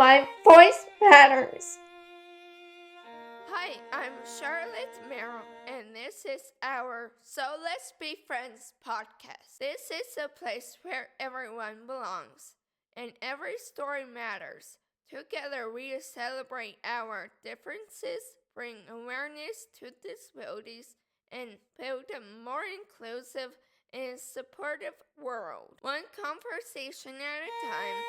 my voice matters. Hi, I'm Charlotte Merrill, and this is our So Let's Be Friends podcast. This is a place where everyone belongs, and every story matters. Together we celebrate our differences, bring awareness to disabilities, and build a more inclusive and supportive world. One conversation at a time,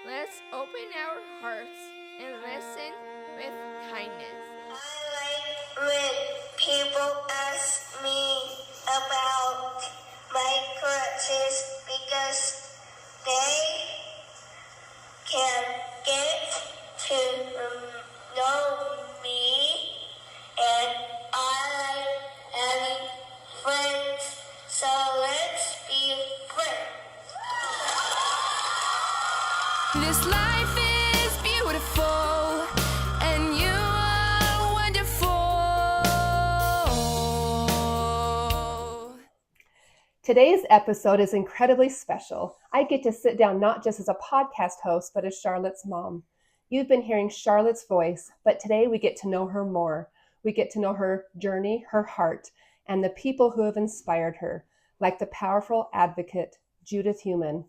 let's open our hearts and listen with kindness. I like when people ask me about my crutches because they can get to know me, and I like having friends, so let's be friends. This life is beautiful, and you are wonderful. Today's episode is incredibly special. I get to sit down not just as a podcast host, but as Charlotte's mom. You've been hearing Charlotte's voice, but today we get to know her more. We get to know her journey, her heart, and the people who have inspired her, like the powerful advocate, Judith Heumann,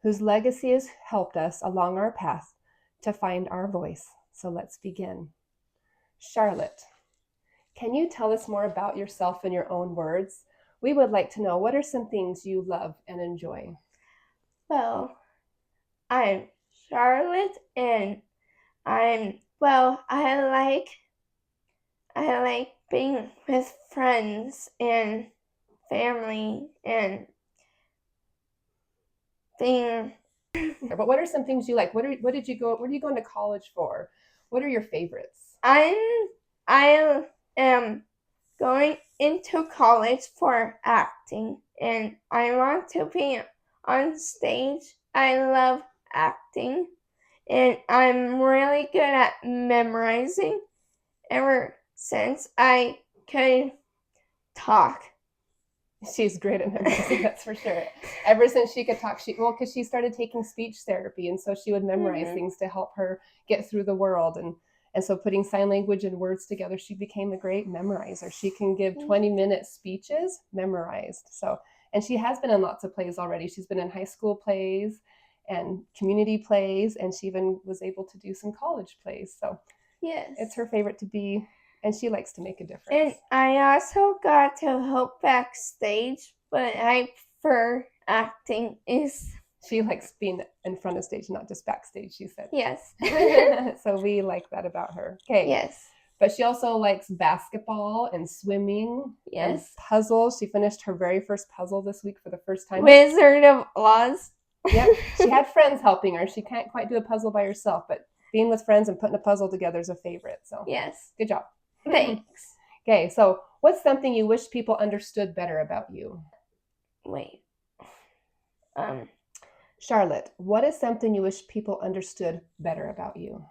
whose legacy has helped us along our path to find our voice. So let's begin. Charlotte, can you tell us more about yourself in your own words? We would like to know, what are some things you love and enjoy? Well, I'm Charlotte, and I like being with friends and family and being. But what are some things you like? What are you going to college for? What are your favorites? I am going into college for acting, and I want to be on stage. I love acting, and I'm really good at memorizing ever since I could talk. She's great at memorizing, that's for sure. Ever since she could talk, because she started taking speech therapy, and so she would memorize things to help her get through the world. And so putting sign language and words together, she became a great memorizer. She can give 20-minute speeches memorized. And she has been in lots of plays already. She's been in high school plays and community plays, and she even was able to do some college plays. So Yes. it's her favorite to be, and she likes to make a difference. And I also got to help backstage, but I prefer acting. She likes being in front of stage, not just backstage, she said. Yes. So we like that about her. Okay. Yes. But she also likes basketball and swimming. Yes. And puzzles. She finished her very first puzzle this week for the first time. Wizard of Oz. Yep. She had friends helping her. She can't quite do a puzzle by herself, but being with friends and putting a puzzle together is a favorite. So Yes. good job. Thanks. Okay, so what's something you wish people understood better about you? Wait. Charlotte, what is something you wish people understood better about you?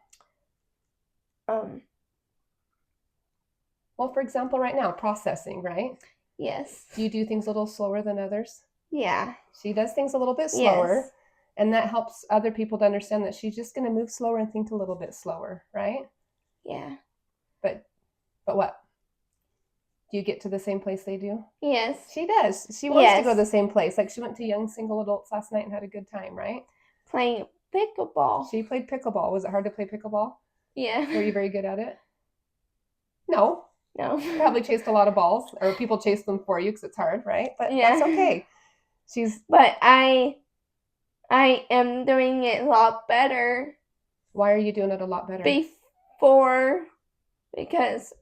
Well, for example, right now, processing, right? Yes. Do you do things a little slower than others? Yeah. She does things a little bit slower. Yes. And that helps other people to understand that she's just going to move slower and think a little bit slower, right? Yeah. But what? Do you get to the same place they do? Yes. She does. She wants to go to the same place. Like she went to Young Single Adults last night and had a good time, right? Playing pickleball. She played pickleball. Was it hard to play pickleball? Yeah. Were you very good at it? No. No. Probably chased a lot of balls, or people chase them for you because it's hard, right? But that's okay. But I am doing it a lot better. Why are you doing it a lot better? Because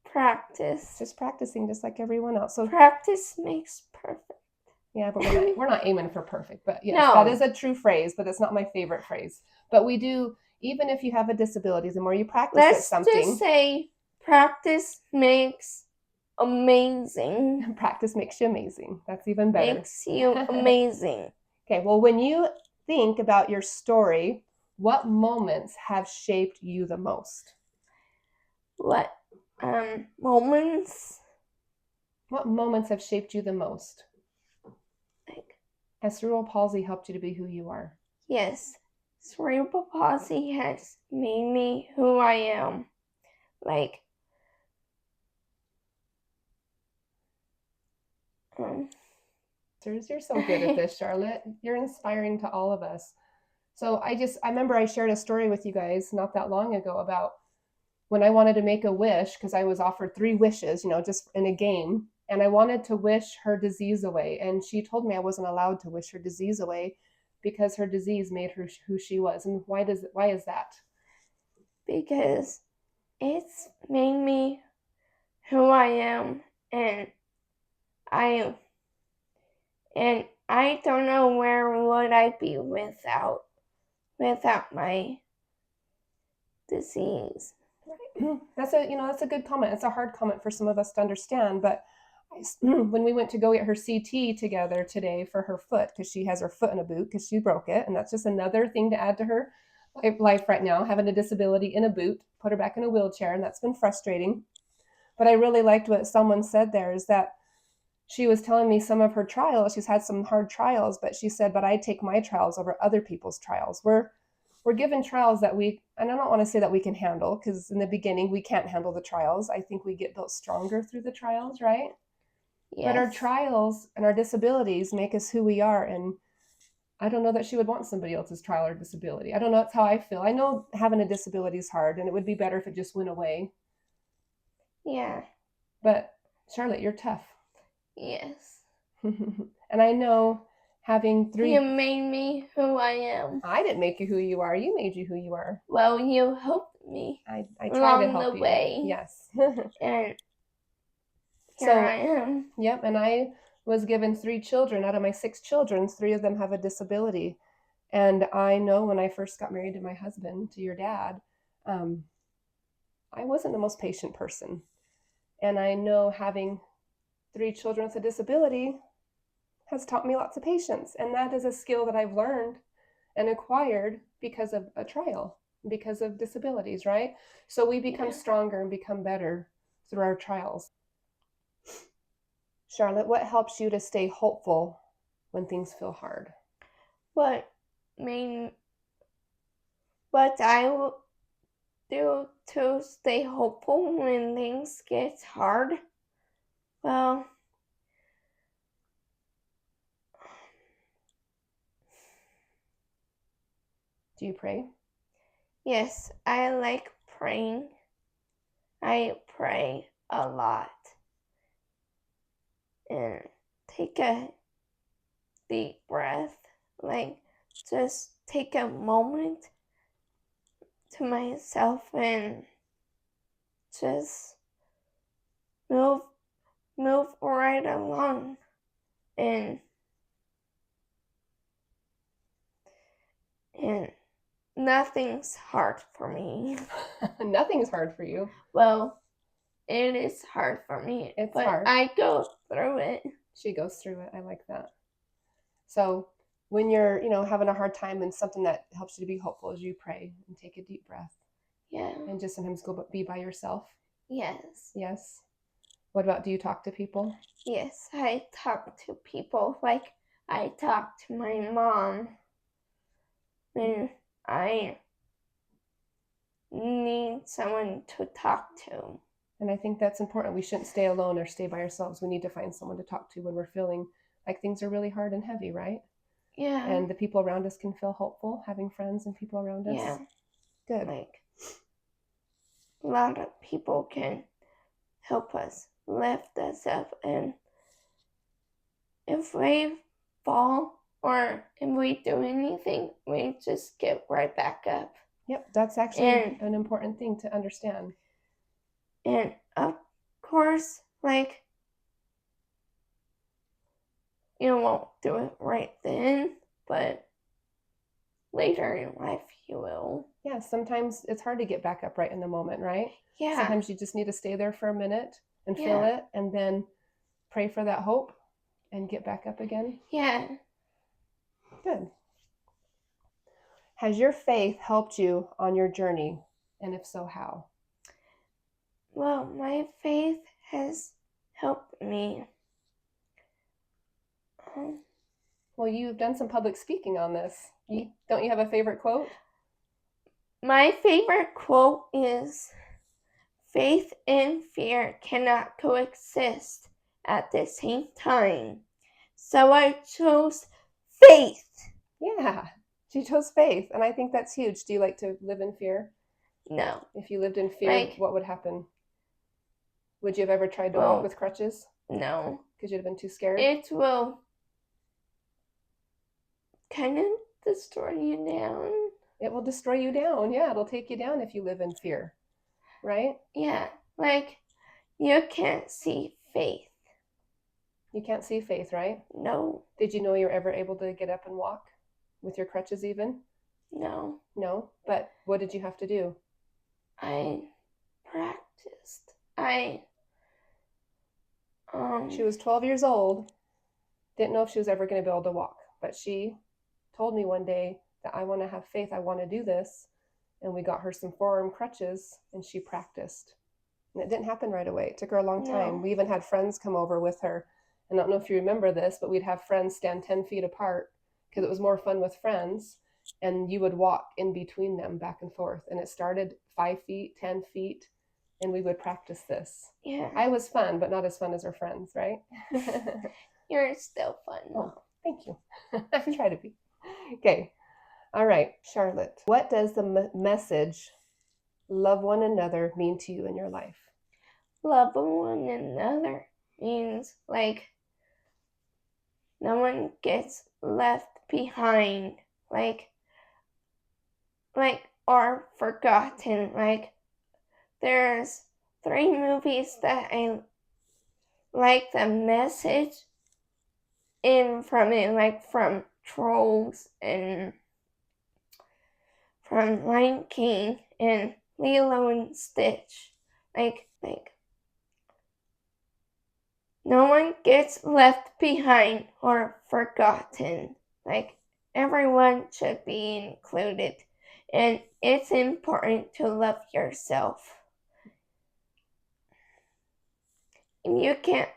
practice. Just practicing, just like everyone else. So practice makes perfect. Yeah, but we're not aiming for perfect. But yes, no. That is a true phrase, but it's not my favorite phrase. But we do, even if you have a disability, the more you practice at something. Let's just say practice makes amazing. Practice makes you amazing. That's even better. Makes you amazing. Okay, well, when you think about your story, what moments have shaped you the most? What moments? What moments have shaped you the most? Has cerebral palsy helped you to be who you are? Yes. cerebral palsy has made me who I am. Like, You're so good at this, Charlotte. You're inspiring to all of us. So I remember I shared a story with you guys not that long ago about when I wanted to make a wish, because I was offered 3 wishes, just in a game. And I wanted to wish her disease away. And she told me I wasn't allowed to wish her disease away because her disease made her who she was. And why is that? Because it's made me who I am, and I don't know where would I be without my disease. That's a good comment. It's a hard comment for some of us to understand, but when we went to go get her CT together today for her foot, because she has her foot in a boot because she broke it, and that's just another thing to add to her life right now, having a disability in a boot, put her back in a wheelchair, and that's been frustrating. But I really liked what someone said there, is that she was telling me some of her trials. She's had some hard trials, but she said, but I take my trials over other people's trials. We're given trials that and I don't want to say that we can handle, because in the beginning we can't handle the trials. I think we get built stronger through the trials, right? Yes. But our trials and our disabilities make us who we are. And I don't know that she would want somebody else's trial or disability. I don't know. That's how I feel. I know having a disability is hard, and it would be better if it just went away. Yeah. But Charlotte, you're tough. Yes. And I know having 3... You made me who I am. I didn't make you who you are. You made you who you are. Well, you helped me. I try to help along the you. way. Yes. And here I am. Yep. And I was given 3 children. Out of my 6 children, 3 of them have a disability. And I know when I first got married to my husband, to your dad, I wasn't the most patient person. And I know having 3 children with a disability has taught me lots of patience. And that is a skill that I've learned and acquired because of a trial, because of disabilities, right? So we become stronger and become better through our trials. Charlotte, what helps you to stay hopeful when things feel hard? What I will do to stay hopeful when things get hard? Well, do you pray? Yes, I like praying. I pray a lot. And take a deep breath. Like, just take a moment to myself and just move right along. And nothing's hard for me. Nothing's hard for you. Well, it is hard for me. It's but hard. I go through it. She goes through it. I like that. So when you're, having a hard time, and something that helps you to be hopeful is you pray and take a deep breath. Yeah. And just sometimes go be by yourself. Yes. Yes. What about, do you talk to people? Yes, I talk to people. Like, I talk to my mom when I need someone to talk to. And I think that's important. We shouldn't stay alone or stay by ourselves. We need to find someone to talk to when we're feeling like things are really hard and heavy, right? Yeah. And the people around us can feel hopeful, having friends and people around us. Yeah. Good. Like, a lot of people can help us, lift us up, and if we fall or if we do anything, we just get right back up. Yep, that's actually an important thing to understand. And of course, like, you won't do it right then, but later in life you will. Yeah, sometimes it's hard to get back up right in the moment, right? Yeah. Sometimes you just need to stay there for a minute and feel it, and then pray for that hope and get back up again. Yeah. Good. Has your faith helped you on your journey? And if so, how? Well, my faith has helped me. Well, you've done some public speaking on this. Don't you have a favorite quote? My favorite quote is, faith and fear cannot coexist at the same time. So I chose faith. Yeah, she chose faith, and I think that's huge. Do you like to live in fear? No. If you lived in fear, what would happen? Would you have ever tried to walk with crutches? No. Because you'd have been too scared? It will kind of destroy you down. It will destroy you down. Yeah, it'll take you down if you live in fear, right? Yeah, you can't see faith. You can't see faith, right? No. Did you know you were ever able to get up and walk with your crutches even? No. No? But what did you have to do? I practiced. She was 12 years old, didn't know if she was ever going to be able to walk, but she told me one day that I want to have faith, I want to do this, and we got her some forearm crutches, and she practiced. And it didn't happen right away. It took her a long time. No. We even had friends come over with her. I don't know if you remember this, but we'd have friends stand 10 feet apart because it was more fun with friends, and you would walk in between them back and forth, and it started 5 feet, 10 feet, and we would practice this. Yeah. I was fun, but not as fun as her friends, right? You're still fun. Oh, thank you. I try to be. Okay. All right, Charlotte. What does the message, love one another, mean to you in your life? Love one another means no one gets left behind, or forgotten. There's 3 movies that I like the message in from it, from Trolls and from Lion King and Lilo and Stitch. No one gets left behind or forgotten. Everyone should be included, and it's important to love yourself. If you can't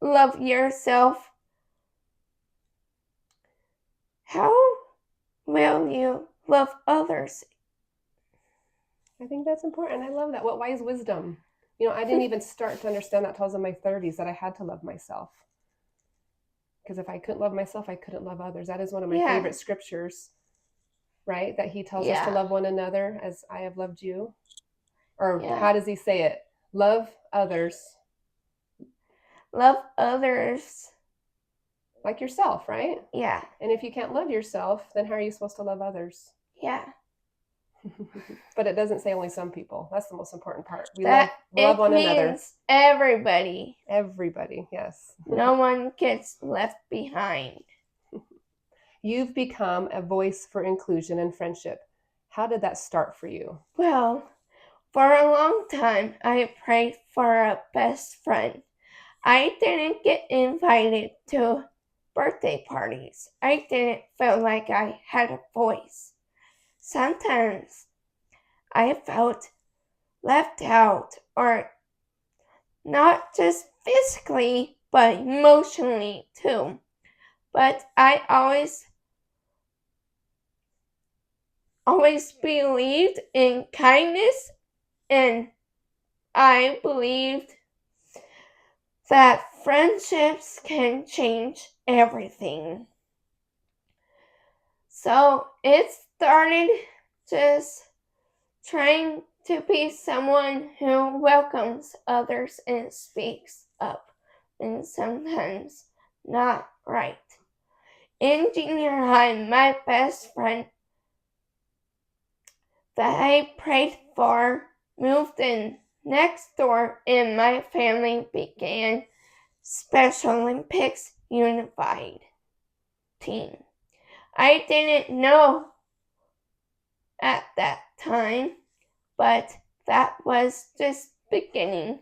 love yourself, how will you love others? I think that's important. I love that. What wise wisdom. I didn't even start to understand that until I was in my 30s, that I had to love myself. Because if I couldn't love myself, I couldn't love others. That is one of my favorite scriptures, right? That he tells us to love one another as I have loved you. Or how does he say it? Love others. Love others. Like yourself, right? Yeah. And if you can't love yourself, then how are you supposed to love others? Yeah. But it doesn't say only some people. That's the most important part. We love one another. Everybody. Everybody, yes. No one gets left behind. You've become a voice for inclusion and friendship. How did that start for you? Well, for a long time, I prayed for a best friend. I didn't get invited to birthday parties. I didn't feel like I had a voice. Sometimes I felt left out, or not just physically, but emotionally too. But I always believed in kindness, and I believed that friendships can change everything. So it started just trying to be someone who welcomes others and speaks up, and sometimes not right. In junior high, my best friend that I prayed for moved in next door, and my family began Special Olympics Unified Team. I didn't know at that time, but that was just beginning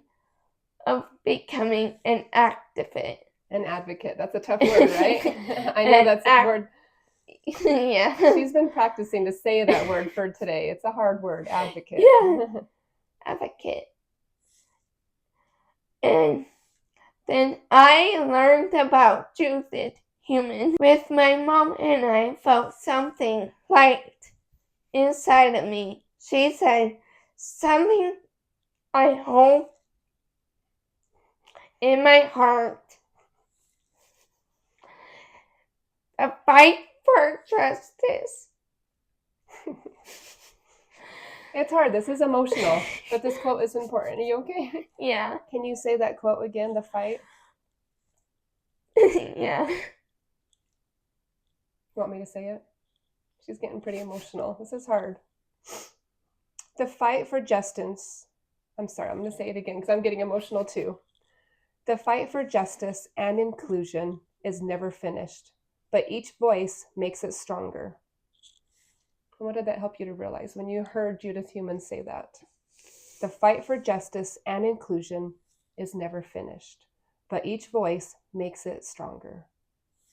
of becoming an activist. An advocate. That's a tough word, right? I know that's a word. Yeah. She's been practicing to say that word for today. It's a hard word, advocate. Yeah. Advocate. And then I learned about Judith Heumann with my mom, and I felt something light inside of me. she said something I hold in my heart. The fight for justice. It's hard. This is emotional, but this quote is important. Are you okay? Yeah. Can you say that quote again, the fight? Yeah. You want me to say it? She's getting pretty emotional. This is hard. The fight for justice. I'm sorry, I'm going to say it again because I'm getting emotional too. The fight for justice and inclusion is never finished, but each voice makes it stronger. What did that help you to realize when you heard Judith Heumann say that? The fight for justice and inclusion is never finished, but each voice makes it stronger.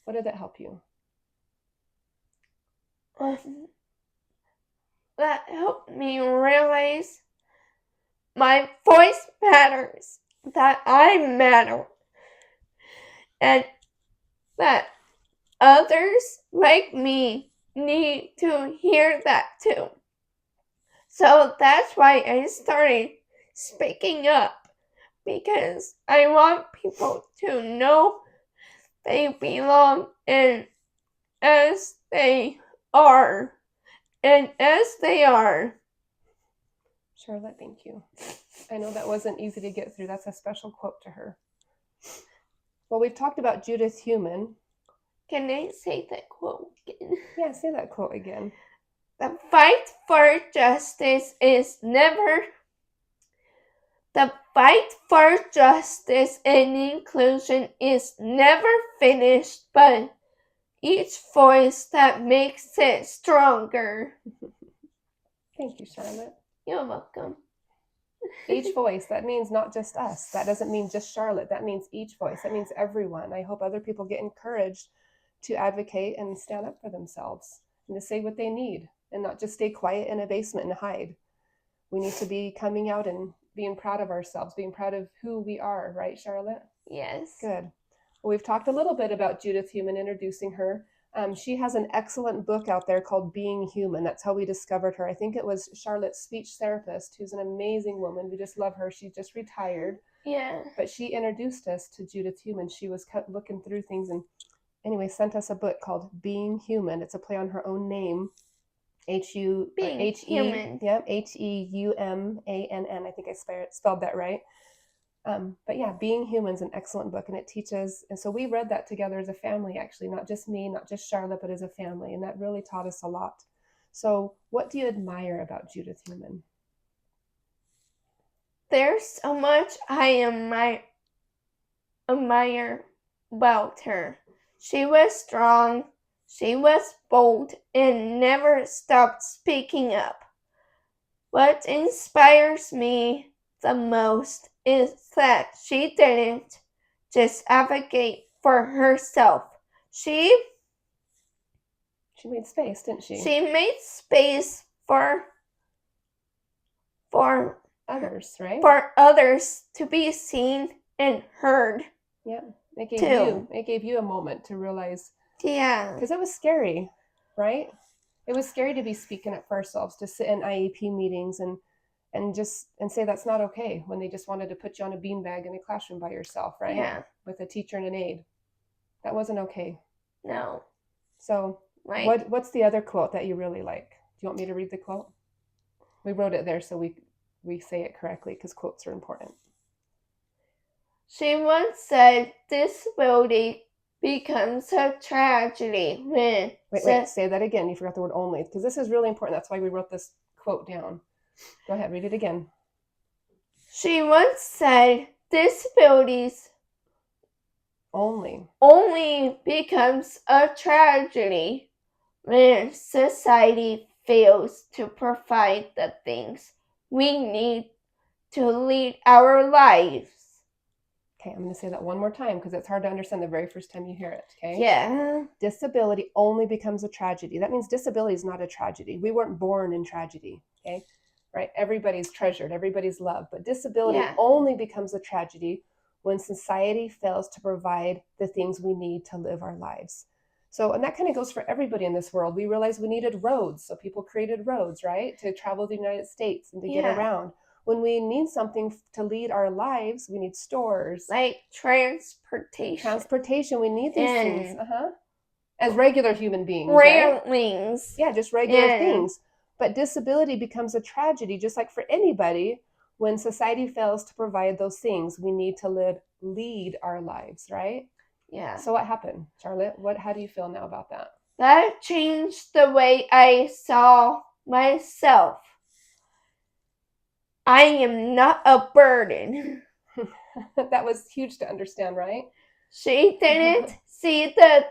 What did that help you? That helped me realize my voice matters, that I matter, and that others like me need to hear that too. So that's why I started speaking up, because I want people to know they belong and as they are. And as they are. Charlotte, thank you. I know that wasn't easy to get through. That's a special quote to her. Well, we've talked about Judith Heumann. Can I say that quote again? Yeah, say that quote again. The fight for justice and inclusion is never finished, but each voice that makes it stronger. Thank you, Charlotte. You're welcome. Each voice, that means not just us. That doesn't mean just Charlotte. That means each voice. That means everyone. I hope other people get encouraged to advocate and stand up for themselves and to say what they need and not just stay quiet in a basement and hide. We need to be coming out and being proud of ourselves, being proud of who we are, right, Charlotte? Yes. Good. Well, we've talked a little bit about Judith Heumann, introducing her. She has an excellent book out there called Being Human. That's how we discovered her. I think it was Charlotte's speech therapist, who's an amazing woman. We just love her. She just retired. Yeah. But she introduced us to Judith Heumann. She was looking through things and anyway sent us a book called Being Human. It's a play on her own name. Human. Yep, Heumann. I think I spelled that right. But yeah, Being Human's an excellent book, and it teaches. And so we read that together as a family, actually, not just me, not just Charlotte, but as a family. And that really taught us a lot. So what do you admire about Judith Heumann? There's so much I admire about her. She was strong, she was bold, and never stopped speaking up. What inspires me the most is that she didn't just advocate for herself. She made space, didn't she? She made space for others, right? For others to be seen and heard. Yeah, it gave you a moment to realize. Yeah. Because it was scary, right? It was scary to be speaking up for ourselves, to sit in IEP meetings and say that's not okay when they just wanted to put you on a beanbag in a classroom by yourself, right? Yeah. With a teacher and an aide. That wasn't okay. No. So what's the other quote that you really like? Do you want me to read the quote? We wrote it there so we say it correctly because quotes are important. She once said, disability becomes a tragedy when... Wait, say that again. You forgot the word only, because this is really important. That's why we wrote this quote down. Go ahead, read it again. She once said, disabilities only becomes a tragedy when society fails to provide the things we need to lead our lives. Okay, I'm going to say that one more time because it's hard to understand the very first time you hear it, okay? Yeah. Disability only becomes a tragedy. That means disability is not a tragedy. We weren't born in tragedy, okay? Right? Everybody's treasured, everybody's loved, but disability only becomes a tragedy when society fails to provide the things we need to live our lives. So, and that kind of goes for everybody in this world. We realized we needed roads. So people created roads, right? To travel the United States and to get around. When we need something to lead our lives, we need stores. Like transportation. Transportation, we need these things. As regular human beings, railings. Yeah, just regular things. But disability becomes a tragedy, just like for anybody. When society fails to provide those things, we need to lead our lives, right? Yeah. So what happened, Charlotte? How do you feel now about that? That changed the way I saw myself. I am not a burden. That was huge to understand, right? She didn't see the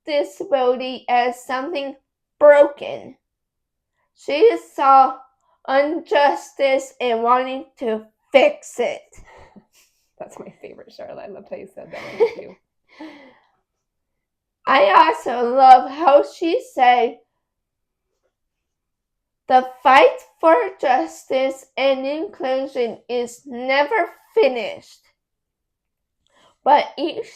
disability as something broken. She saw injustice and wanted to fix it. That's my favorite, Charlotte. I loved how you said that one too. I also love how she said, the fight for justice and inclusion is never finished, but each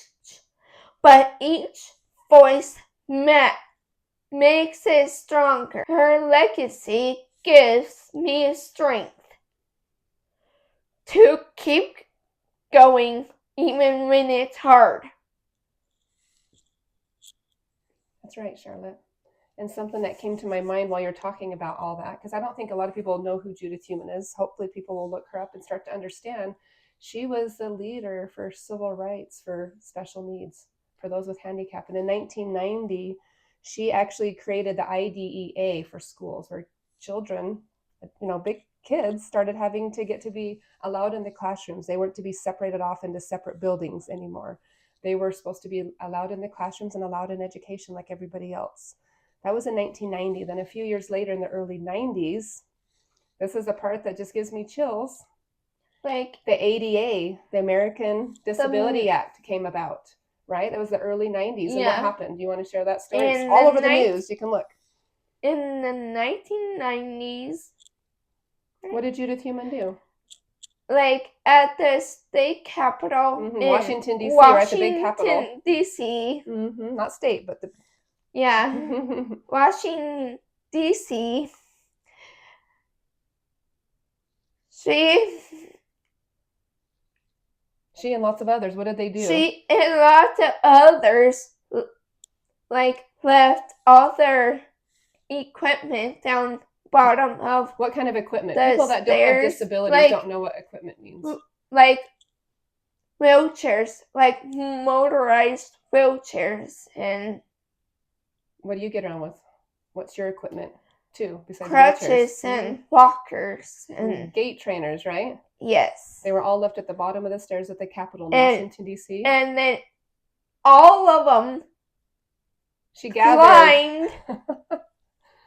voice makes it stronger. Her legacy gives me strength to keep going even when it's hard. That's right, Charlotte. And something that came to my mind while you're talking about all that, because I don't think a lot of people know who Judith Heumann is. Hopefully people will look her up and start to understand. She was the leader for civil rights for special needs, for those with handicap. And in 1990, she actually created the IDEA for schools, where children, big kids, started having to get to be allowed in the classrooms. They weren't to be separated off into separate buildings anymore. They were supposed to be allowed in the classrooms and allowed in education like everybody else. That was in 1990. Then a few years later, in the early 90s, this is a part that just gives me chills. Like the ADA, the American Disability Act, came about, right? That was the early 90s. And what happened? Do you want to share that story? It's all over the news. You can look. In the 1990s. What did Judith Heumann do? Like at the state capitol in Washington, D.C., right? The big capital. Washington, D.C. Not state, but the... Yeah. Washington, D.C. She and lots of others, what did they do? She and lots of others, left all their equipment down bottom of... What kind of equipment? People that don't have disabilities don't know what equipment means. Like wheelchairs, like motorized wheelchairs. And what do you get around with? What's your equipment too, besides crutches and walkers and gait trainers, right? Yes. They were all left at the bottom of the stairs at the Capitol in Washington, D.C. And then all of them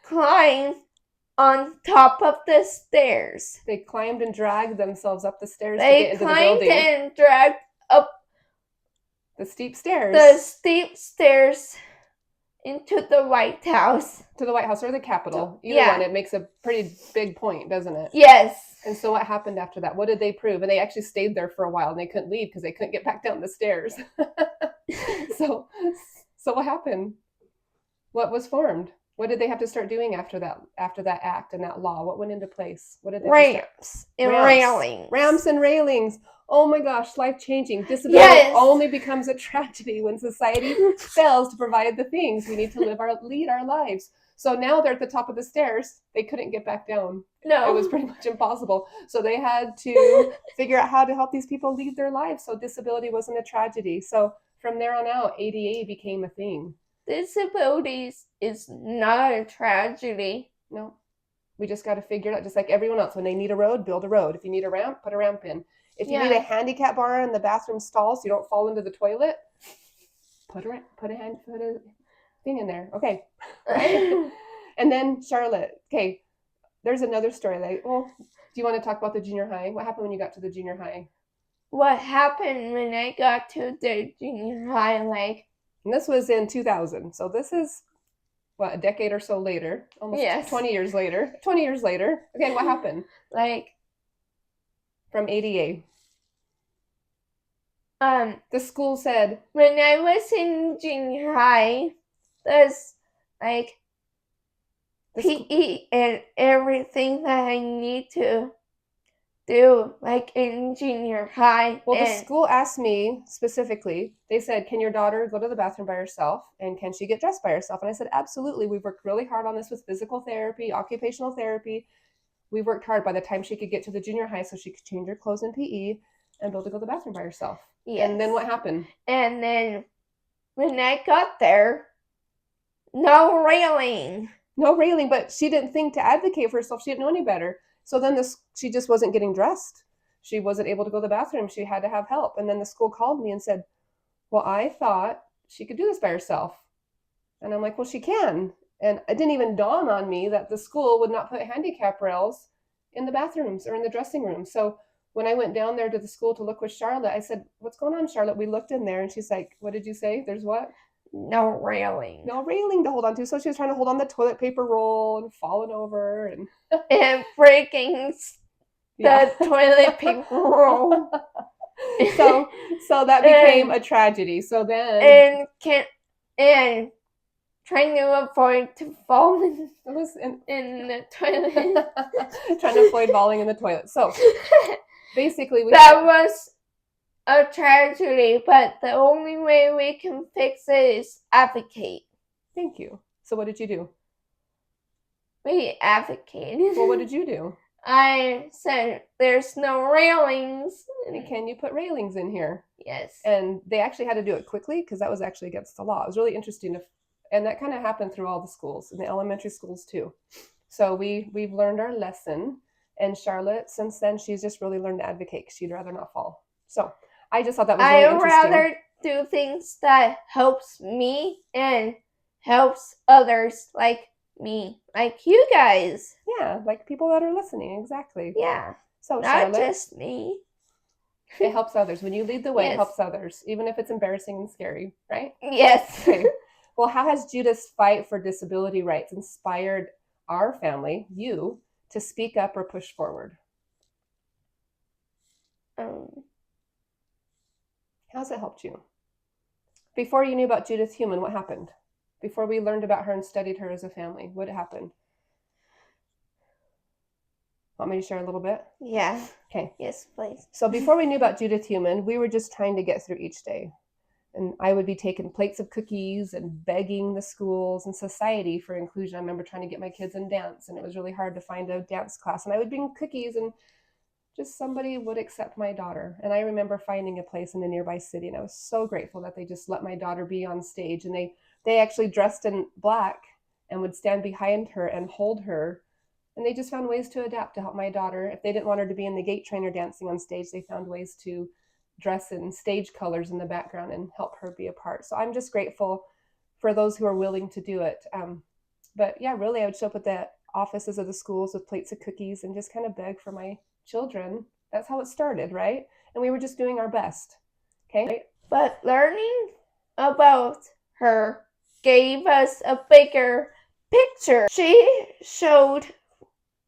climbed on top of the stairs. They climbed and dragged themselves up the stairs to get into the building. They climbed and dragged up the steep stairs. Into the White House. To the White House or the Capitol. Either one. It makes a pretty big point, doesn't it? Yes. And so what happened after that? What did they prove? And they actually stayed there for a while and they couldn't leave because they couldn't get back down the stairs. So what happened? What was formed? What did they have to start doing after that act and that law? What went into place? What did they Ramps and railings. Ramps and railings. Oh my gosh, life-changing. Disability only becomes a tragedy when society fails to provide the things we need to lead our lives. So now they're at the top of the stairs. They couldn't get back down. No. It was pretty much impossible. So they had to figure out how to help these people lead their lives so disability wasn't a tragedy. So from there on out, ADA became a thing. Disabilities is not a tragedy. No. We just got to figure it out, just like everyone else. When they need a road, build a road. If you need a ramp, put a ramp in. If you need a handicap bar in the bathroom stall so you don't fall into the toilet, put a thing in there. Okay. Right? And then Charlotte. Okay. There's another story. Do you want to talk about the junior high? What happened when you got to the junior high? What happened when I got to the junior high? And this was in 2000. So this is, a decade or so later. Almost 20 years later. 20 years later. Okay, what happened? From ADA. The school said... When I was in junior high, does like The school- PE and everything that I need to do, like in junior high. Well, the and school asked me specifically, they said, can your daughter go to the bathroom by herself? And can she get dressed by herself? And I said, absolutely. We've worked really hard on this with physical therapy, occupational therapy. We worked hard by the time she could get to the junior high so she could change her clothes in PE and be able to go to the bathroom by herself. Yes. And then what happened? And then when I got there, no railing. No railing, but she didn't think to advocate for herself. She didn't know any better. So then she just wasn't getting dressed. She wasn't able to go to the bathroom. She had to have help. And then the school called me and said, well, I thought she could do this by herself. And I'm like, well, she can. And it didn't even dawn on me that the school would not put handicap rails in the bathrooms or in the dressing room. So when I went down there to the school to look with Charlotte, I said, what's going on, Charlotte? We looked in there and she's like, what did you say? There's what? No railing. No railing to hold on to. So she was trying to hold on the toilet paper roll and falling over and And breaking the toilet paper roll. so that became a tragedy. So then and trying to avoid to fall in the toilet. trying to avoid falling in the toilet. So basically that was a tragedy, but the only way we can fix it is advocate. Thank you. So what did you do? We advocated. Well, what did you do? I said there's no railings. And can you put railings in here? Yes. And they actually had to do it quickly because that was actually against the law. It was really interesting. And that kind of happened through all the schools, in the elementary schools too. So we've learned our lesson. And Charlotte, since then, she's just really learned to advocate because she'd rather not fall. So I just thought that was really interesting. I'd rather do things that helps me and helps others like me, like you guys. Yeah, like people that are listening, exactly. Yeah. So not Charlotte, just me. It helps others. When you lead the way, Yes. It helps others, even if it's embarrassing and scary, right? Yes. Okay. Well, how has Judith's fight for disability rights inspired our family, you, to speak up or push forward? How's it helped you? Before you knew about Judith Heumann, what happened? Before we learned about her and studied her as a family, what happened? Want me to share a little bit? Yeah. Okay. Yes, please. So before we knew about Judith Heumann, we were just trying to get through each day. And I would be taking plates of cookies and begging the schools and society for inclusion. I remember trying to get my kids in dance, and it was really hard to find a dance class. And I would bring cookies, and just somebody would accept my daughter. And I remember finding a place in a nearby city, and I was so grateful that they just let my daughter be on stage. And they actually dressed in black and would stand behind her and hold her. And they just found ways to adapt to help my daughter. If they didn't want her to be in the gate trainer dancing on stage, they found ways to dress in stage colors in the background and help her be a part. So I'm just grateful for those who are willing to do it. But yeah, really, I would show up at the offices of the schools with plates of cookies and just kind of beg for my children. That's how it started, right? And we were just doing our best. Okay. But learning about her gave us a bigger picture. She showed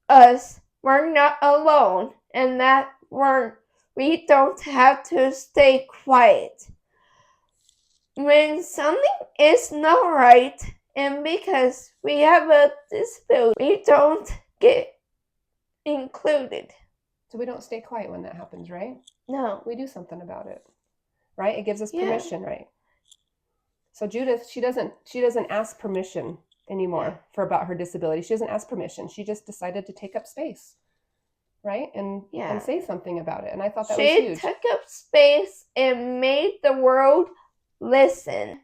us we're not alone and that we don't have to stay quiet when something is not right, and because we have a disability, we don't get included. So we don't stay quiet when that happens, right? No. We do something about it, right? It gives us permission, right? So Judith, she doesn't ask permission anymore for about her disability. She doesn't ask permission. She just decided to take up space, right? And say something about it. And I thought that was huge. She took up space and made the world listen.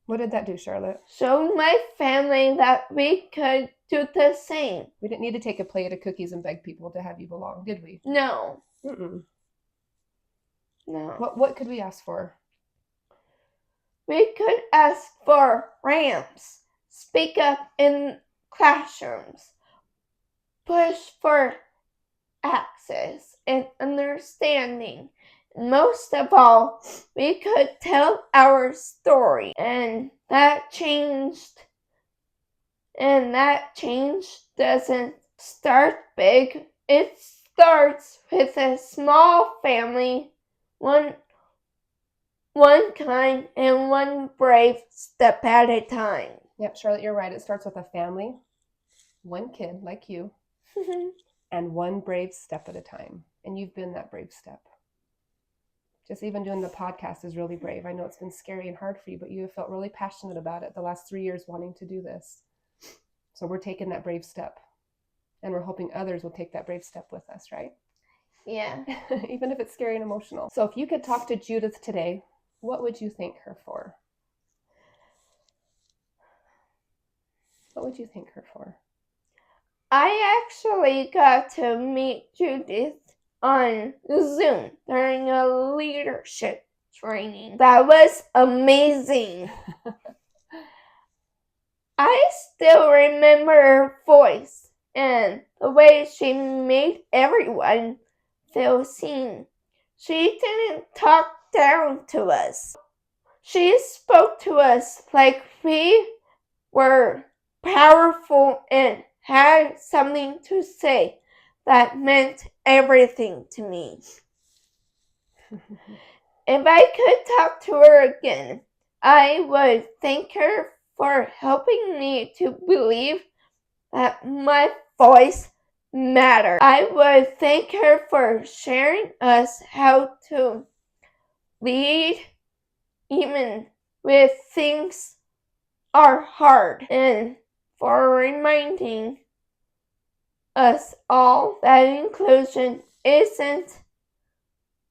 What did that do, Charlotte? Showed my family that we could do the same. We didn't need to take a plate of cookies and beg people to have you belong, did we? No. Mm-mm. No. What could we ask for? We could ask for ramps, speak up in classrooms, push for access and understanding. And most of all, we could tell our story. And that change doesn't start big. It starts with a small family, one one kind and one brave step at a time. Yep, Charlotte, you're right. It starts with a family, one kid like you, and one brave step at a time. And you've been that brave step. Just even doing the podcast is really brave. I know it's been scary and hard for you, but you have felt really passionate about it the last 3 years wanting to do this. So we're taking that brave step. And we're hoping others will take that brave step with us, right? Yeah. Even if it's scary and emotional. So if you could talk to Judith today, what would you thank her for? What would you thank her for? I actually got to meet Judith on Zoom during a leadership training. That was amazing. I still remember her voice and the way she made everyone feel seen. She didn't talk down to us. She spoke to us like we were powerful and had something to say that meant everything to me. If I could talk to her again, I would thank her for helping me to believe that my voice mattered. I would thank her for sharing us how to lead even when things are hard, and for reminding us all that inclusion isn't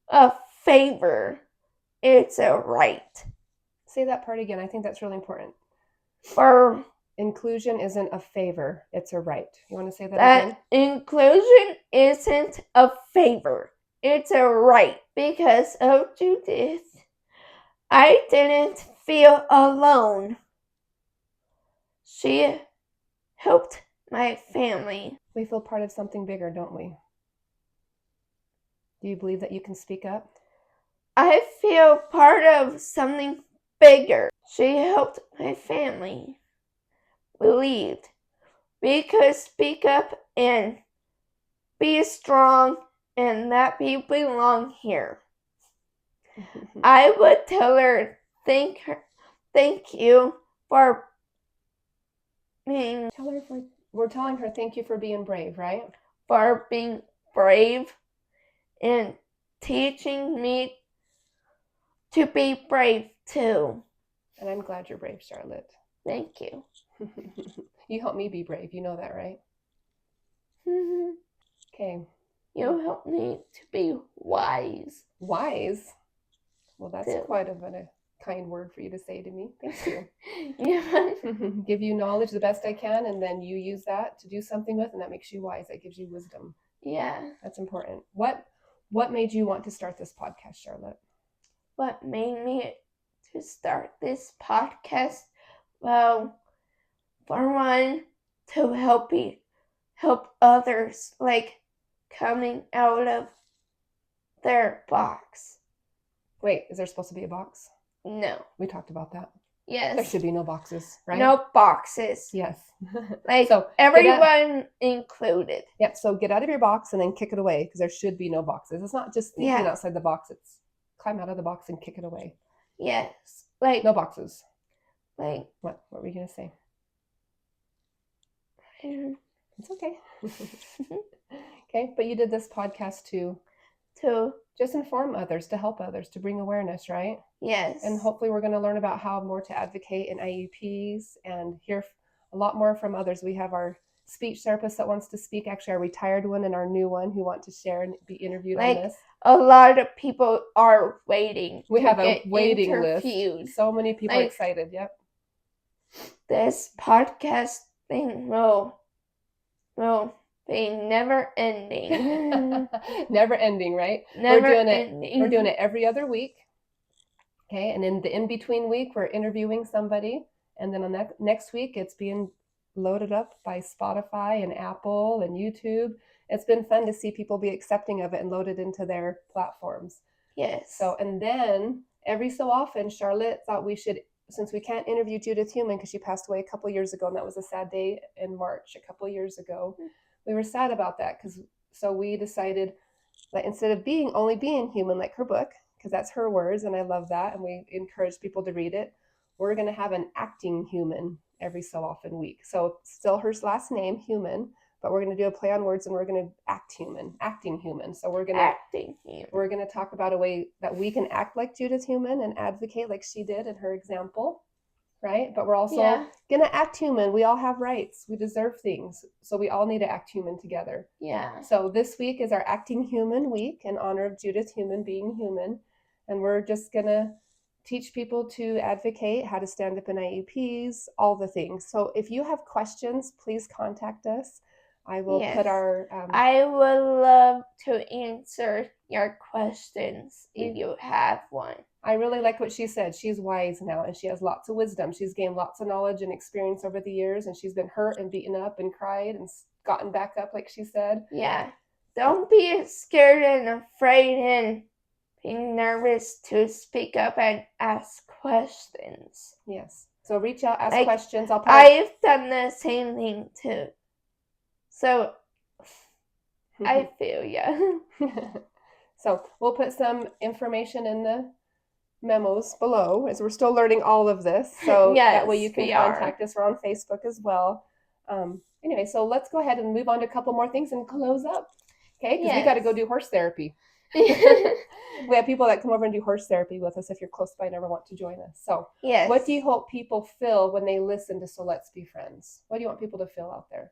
a favor, it's a right. Say that part again. I think that's really important. For Inclusion isn't a favor, it's a right. You want to say that again? Inclusion isn't a favor, it's a right. Because of Judith, I didn't feel alone. She helped my family. We feel part of something bigger, don't we? Do you believe that you can speak up? I feel part of something bigger. She helped my family. Believed we could speak up and be strong and that we belong here. I would tell her thank you for being We're telling her thank you for being brave, right? For being brave and teaching me to be brave too. And I'm glad you're brave, Charlotte. Thank you. You helped me be brave. You know that, right? Okay. You helped me to be wise. Wise? Well, that's too. quite a kind word for you to say to me. Thank you. Yeah. Give you knowledge the best I can, and then you use that to do something with, and that makes you wise. That gives you wisdom. Yeah. That's important. What made you want to start this podcast, Charlotte? What made me to start this podcast? Well, for one, to help others, like coming out of their box. Wait, is there supposed to be a box? No. We talked about that. Yes. There should be no boxes, right? No boxes. Yes. Like so everyone included. Yep. So get out of your box and then kick it away, because there should be no boxes. It's not just thinking outside the box. It's climb out of the box and kick it away. Yes. Like no boxes. Like what were we gonna say? It's okay. Okay, but you did this podcast to just inform others, to help others, to bring awareness, right? Yes. And hopefully we're going to learn about how more to advocate in IEPs and hear a lot more from others. We have our speech therapist that wants to speak, actually our retired one and our new one who want to share and be interviewed on this. A lot of people are waiting. We have a waiting list. So many people are excited. Yep. This podcast thing will be never ending. Never ending, right? Never ending. We're doing it every other week. Okay, and in the in-between week, we're interviewing somebody. And then on that next week, it's being loaded up by Spotify and Apple and YouTube. It's been fun to see people be accepting of it and load it into their platforms. Yes. So, and then every so often, Charlotte thought we should, since we can't interview Judith Heumann because she passed away a couple years ago, and that was a sad day in March a couple years ago. We were sad about that, so we decided that instead of only being human, like her book, because that's her words, and I love that, and we encourage people to read it. We're going to have an acting human every so often week. So still her last name, Human, but we're going to do a play on words, and we're going to acting human. So we're going to talk about a way that we can act like Judith Heumann and advocate like she did in her example, right? But we're also going to act human. We all have rights. We deserve things. So we all need to act human together. Yeah. So this week is our Acting Human week in honor of Judith Heumann being human. And we're just going to teach people to advocate, how to stand up in IEPs, all the things. So if you have questions, please contact us. I will put our... I would love to answer your questions if you have one. I really like what she said. She's wise now, and she has lots of wisdom. She's gained lots of knowledge and experience over the years, and she's been hurt and beaten up and cried and gotten back up, like she said. Yeah. Don't be scared and afraid and being nervous to speak up and ask questions. Yes. So reach out, ask questions. I've done the same thing too. So I feel you. So we'll put some information in the memos below as we're still learning all of this. So that way you can contact us. We're on Facebook as well. Anyway, so let's go ahead and move on to a couple more things and close up. Okay, because we got to go do horse therapy. We have people that come over and do horse therapy with us if you're close by and ever want to join us. So what do you hope people feel when they listen to So Let's Be Friends? What do you want people to feel out there?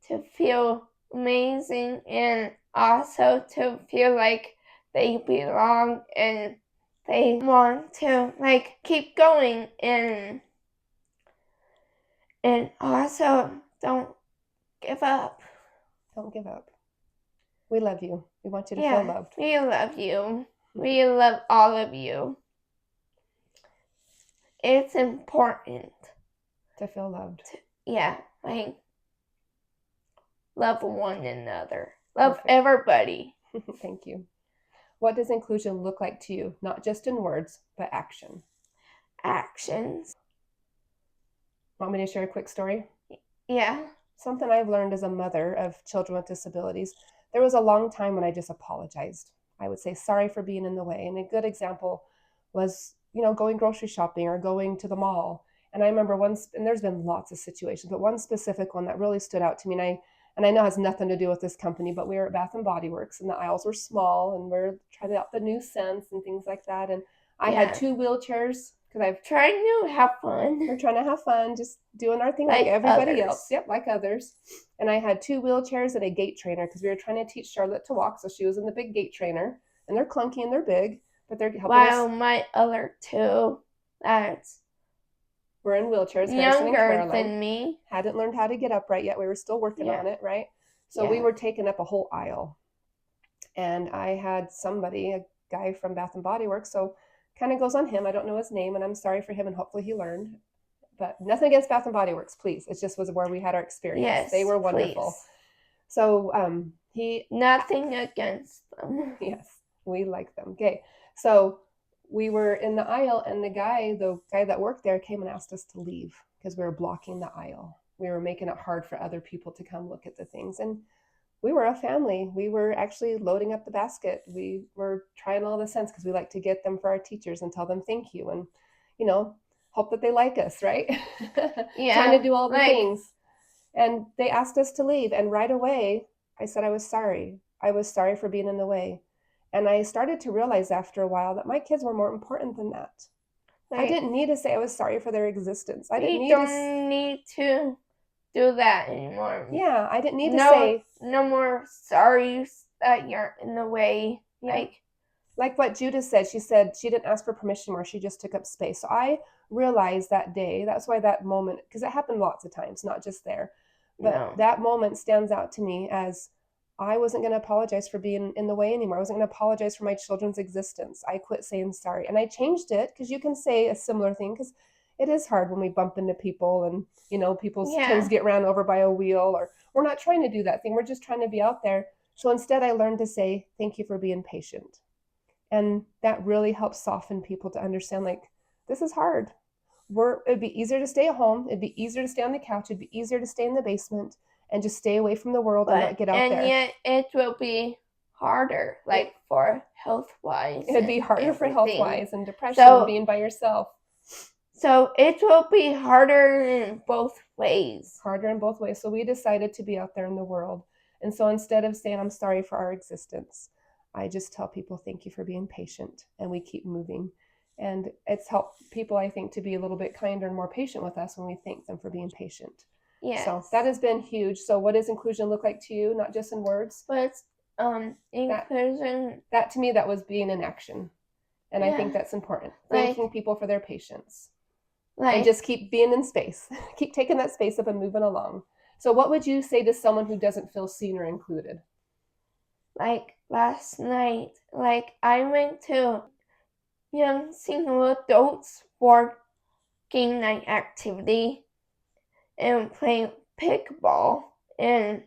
To feel amazing, and also to feel like they belong and they want to keep going, and also don't give up. Don't give up. We love you. We want you to feel loved. We love you. We love all of you. It's important to feel loved. Love one another. Love everybody. Thank you. What does inclusion look like to you? Not just in words, but action. Actions. Want me to share a quick story? Yeah. Something I've learned as a mother of children with disabilities. There was a long time when I just apologized. I would say sorry for being in the way. And a good example was, going grocery shopping or going to the mall. And I remember and there's been lots of situations, but one specific one that really stood out to me. And I know it has nothing to do with this company, but we were at Bath and Body Works, and the aisles were small, and we're trying out the new scents and things like that. And I had 2 wheelchairs because I've tried to have fun. We're trying to have fun, just doing our thing like everybody else. Yep, like others. And I had 2 wheelchairs and a gait trainer because we were trying to teach Charlotte to walk. So she was in the big gait trainer, and they're clunky and they're big, but they're helping us. Wow, my other 2, we're in wheelchairs. Younger than me. Hadn't learned how to get upright yet. We were still working on it, right? So we were taking up a whole aisle. And I had somebody, a guy from Bath and Body Works, so kind of goes on him. I don't know his name, and I'm sorry for him, and hopefully he learned. But nothing against Bath and Body Works, please. It just was where we had our experience. Yes, they were wonderful. Please. So nothing against them. Yes, we like them. Okay, so we were in the aisle, and the guy that worked there came and asked us to leave because we were blocking the aisle. We were making it hard for other people to come look at the things. And we were a family. We were actually loading up the basket. We were trying all the scents because we like to get them for our teachers and tell them thank you and, hope that they like us, right? Trying to do all the things. And they asked us to leave. And right away, I said I was sorry. I was sorry for being in the way. And I started to realize after a while that my kids were more important than that. I didn't need to say I was sorry for their existence. I didn't need to do that anymore. Yeah, I didn't need to say no more sorry that you're in the way. Yeah. Like what Judith said. She said she didn't ask for permission more. She just took up space. So I realized that day. That's why that moment, because it happened lots of times, not just there. But that moment stands out to me as I wasn't going to apologize for being in the way anymore. I wasn't going to apologize for my children's existence. I quit saying sorry. And I changed it because you can say a similar thing because it is hard when we bump into people and, people's toes get ran over by a wheel, or we're not trying to do that thing. We're just trying to be out there. So instead I learned to say, thank you for being patient. And that really helps soften people to understand, this is hard. It'd be easier to stay at home. It'd be easier to stay on the couch. It'd be easier to stay in the basement and just stay away from the world and not get out there. And yet it will be harder, like for health-wise. It would be harder for everything. health-wise and depression, So- being by yourself. So it will be harder in both ways. Harder in both ways. So we decided to be out there in the world. And so instead of saying, I'm sorry for our existence, I just tell people, thank you for being patient, and we keep moving. And it's helped people, I think, to be a little bit kinder and more patient with us when we thank them for being patient. Yes. So that has been huge. So what does inclusion look like to you? Not just in words? But inclusion. That to me, that was being in action. And I think that's important. Thanking people for their patience. And just keep being in space. Keep taking that space up and moving along. So what would you say to someone who doesn't feel seen or included? Like last night, like I went to young single adults for game night activity and playing pickleball. And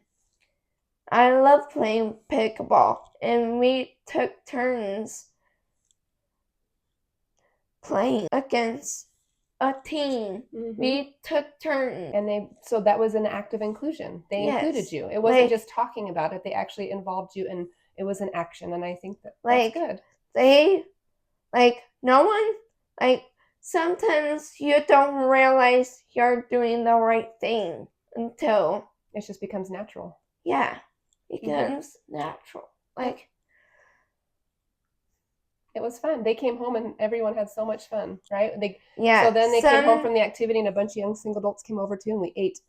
I love playing pickleball. And we took turns playing against a team. Mm-hmm. We took turns. And so that was an act of inclusion. They Yes. included you. It wasn't Like- just talking about it. They actually involved you, and it was an action. And I think that's Like- good. They, like, no one, like, sometimes you don't realize you're doing the right thing until, It just becomes natural. yeah, it becomes natural. Like, It was fun. They came home and everyone had so much fun, right? yeah. So then they came home from the activity, and a bunch of young single adults came over too, and we ate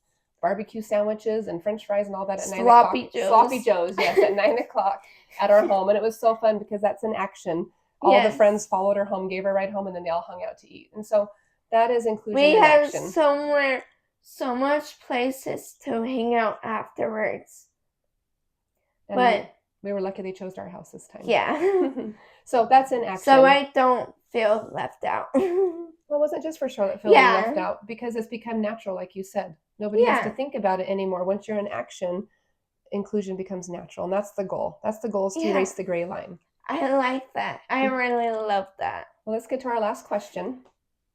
barbecue sandwiches and French fries and all that at 9 Sloppy o'clock. Joes. Sloppy Joes, yes, at 9 o'clock at our home. And it was so fun because that's an action. All the Yes. friends followed her home, gave her a ride home, and then they all hung out to eat. And so that is inclusion We in had action. so much places to hang out afterwards. And But, we were lucky they chose our house this time. yeah. So that's in action. So I don't feel left out. Well, it wasn't just for Charlotte feeling Yeah. left out, because it's become natural, like you said. Nobody has to Yeah. think about it anymore. Once you're in action, inclusion becomes natural. And that's the goal. That's the goal, is to Yeah. erase the gray line. I like that. I really love that. Well, let's get to our last question.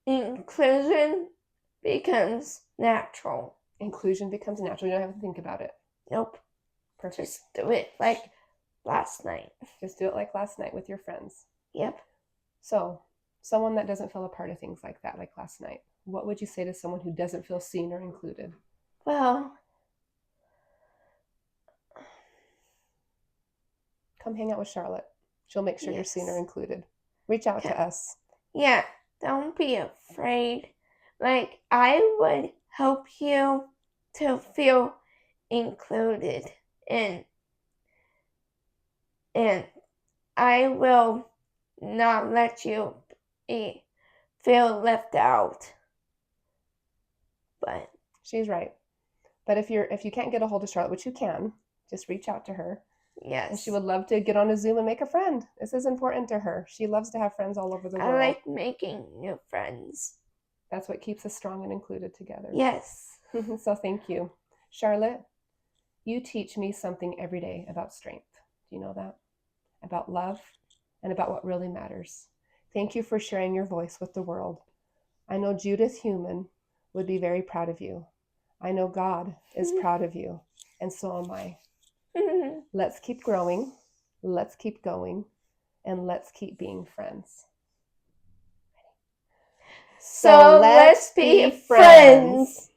Inclusion becomes natural. Inclusion becomes natural. You don't have to think about it. Nope. Perfect. Just do it like last night. Just do it like last night with your friends. Yep. So, someone that doesn't feel a part of things like that, like last night, what would you say to someone who doesn't feel seen or included? Well, Come hang out with Charlotte. She'll make sure you're seen or Yes. included. Reach out Okay. to us. yeah, don't be afraid. Like, I would help you to feel included, and I will not let you feel left out. But She's right. But if you can't get a hold of Charlotte, which you can, just reach out to her. yes, And she would love to get on a Zoom and make a friend. This is important to her. She loves to have friends all over the world. I like making new friends. That's what keeps us strong and included together. Yes. So thank you. Charlotte, you teach me something every day about strength. Do you know that? About love and about what really matters. Thank you for sharing your voice with the world. I know Judith Heumann would be very proud of you. I know God is proud of you, and so am I. Let's keep growing, let's keep going, and let's keep being friends. So let's be friends.